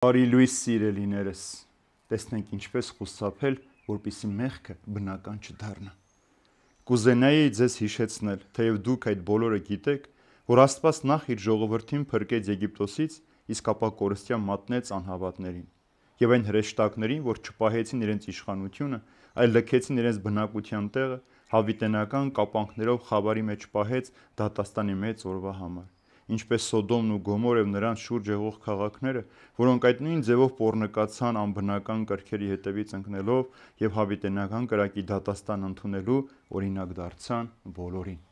Բարի լույս սիրելիներս, տեսնենք ինչպես խուսափել, որպեսզի մեղքը բնական չդառնա։ Կուզենայի ձեզ հիշեցնել, թեև դուք այդ բոլորը գիտեք, որ Աստված նախ իր ժողովրդին փրկեց Եգիպտոսից, իսկ ապա կորստյան մատնեց անհավատներին եւ այն հրեշտակներին, որ չպահեցին իրենց իշխանությունը, այլ լքեցին իրենց բնակության տեղը, հավիտենական կապանքներով խավարի մեջ պահեց դատաստանի մեծ օրվա համար։ Ինչպես Սոդոմն ու Գոմորը եւ նրանց շուրջ եղող քաղաքները, որոնք այդ նույն ձևով պոռնկացան անբնական կրքերի հետևից ընկնելով եւ հավիտենական կրակի դատաստան ընդունելու օրինակ դարձան բոլորին։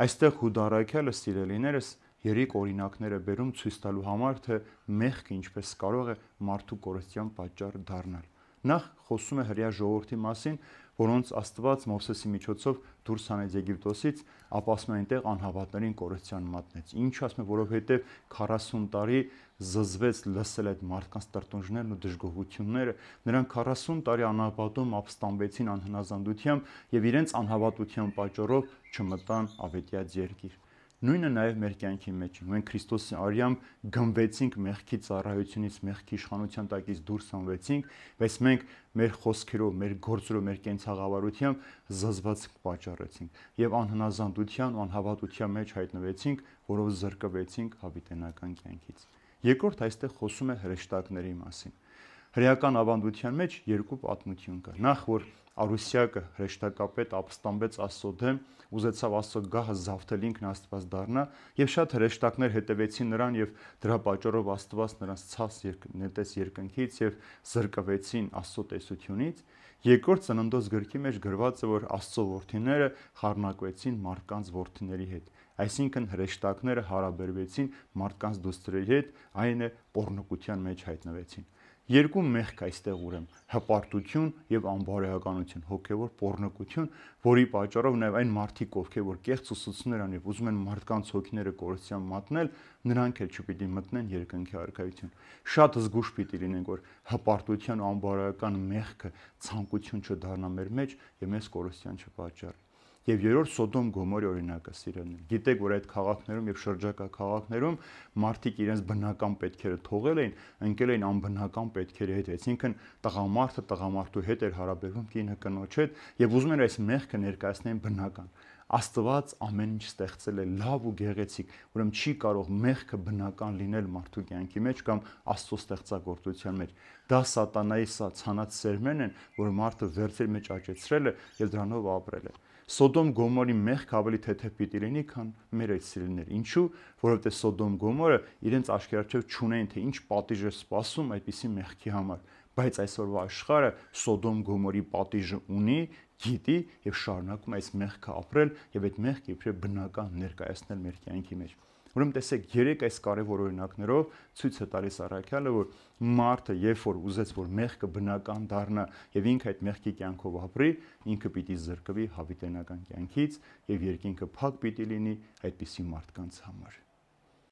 Այստեղ Հուդա առաքյալը, սիրելիներս, երեք օրինակներ է բերում ցույց տալու համար, թե մեղքը ինչպես կարող է մարդու կորստյան պատճառ դառնալ։ Նախ խոսում է հրեա ժողովրդի մասին, որոնց Աստված Մովսեսի միջոցով դուրս հանեց Եգիպտոսից, ապա ասում է այնտեղ անհավատներին կորստյան մատնեց։ Ինչ ասում է, որովհետև 40 տարի զզվեց լսել այդ մարդկանց տրտունջներն ու դժգոհությունները, նրանք 40 տարի անապատում ապստամբեցին անհնազանդությամբ եւ իրենց անհավատության պատճառով չմտան ավետյաց երկիր։ Նույնը նաև մեր կյանքի մեջ է։ Մենք Քրիստոսի արյամբ գնվեցինք մեղքի ծառայությունից, մեղքի իշխանության տակից դուրս հանվեցինք, բայց մենք մեր խոսքերով, մեր գործերով, մեր կենցաղավարությամբ զզվացք պատճառեցինք եւ անհնազանդության ու անհավատության մեջ հայտնվեցինք, որով զրկվեցինք հավիտենական կյանքից։ Երկրորդ այստեղ խոսում է հրեշտակների մասին։ Հրեական ավանդության մեջ երկու պատմություն կա։ Նախ որ Արուսյակը հրեշտակապետ ապստամբեց Աստծո դեմ, ուզեցավ Աստծո գահը զավթել ինքն Աստված դառնա, եւ շատ հրեշտակներ հետևեցին նրան եւ դրա պատճառով Աստված նրանց ցած նետեց երկնքից եւ զրկվեցին Աստծո տեսությունից։ Երկրորդ Ծննդոց գրքի մեջ գրված է, որ Աստծո որդիները խառնակվեցին մարդկանց որդիների հետ, այսինքն հրեշտակները հարաբերվեցին մարդկանց դուստրերի հետ, այն է պոռնկության մեջ հայտնվեցին։ Երկու մեղք այստեղ ուրեմն հպարտություն եւ անբարոյականություն, հոգեվոր պոռնկություն, որի պատճառով նաեւ այն մարդիկ, ովքեր որ կեղծ ուսուցումներ ան եւ ուզում են մարդկանց հոգիները կորստյան մատնել, նրանք էլ չպիտի մտնեն երկնքի արքայություն։ Շատ զգուշ պիտի լինենք, որ հպարտության ու անբարոյական մեղքը ցանկություն չդառնա մեր մեջ եւ մեզ կորստյան չպատճառի։ Եվ երրորդ Սոդոմ Գոմորի օրինակը սիրելիներ։ Գիտեք, որ այդ քաղաքներում եւ շրջակա քաղաքներում մարդիկ իրենց բնական պետքերը թողել էին, ընկել էին անբնական պետքերի հետ, այսինքն տղամարդը տղամարդու հետ էր հարաբերվում կինը կնոջ հետ եւ ուզում էր այս մեղքը ներկայացնեն բնական։ Աստված ամեն ինչ ստեղծել է լավ ու գեղեցիկ, ուրեմն չի կարող մեղքը բնական լինել մարդու կյանքի մեջ կամ Աստծո ստեղծագործության մեջ։ Դա սատանայի սա ցանած սերմերն են, որ մարդը վերցրել մեջ աճեցրել է եւ դրանով ապրել է։ Սոդոմ Գոմորի մեղքը ավելի թեթև պիտի լինի, քան մեր այդ սիրելիներ։ Ինչու՞, որովհետեւ Սոդոմ Գոմորը իրենց աչքի առջև չունեն, թե ինչ պատիժ է սպասում այդպիսի մեղքի համար, բայց այսօրվա աշխարհը Սոդոմ Գոմորի պատիժը ունի, գիտի եւ շարունակում այս մեղքը ապրել եւ այդ մեղքը իբրև բնական ներկայացնել մեր կյանքի մեջ։ Ուրեմն տեսեք, երեք այս կարևոր օրինակներով ցույց է տալիս առաքյալը, որ մարդը, երբ որ ուզեց, որ մեղքը բնական դառնա եւ ինքը այդ մեղքի կյանքով ապրի, ինքը պիտի զրկվի հավիտենական կյանքից եւ երկինքը փակ պիտի լինի այդպիսի մարդկանց համար։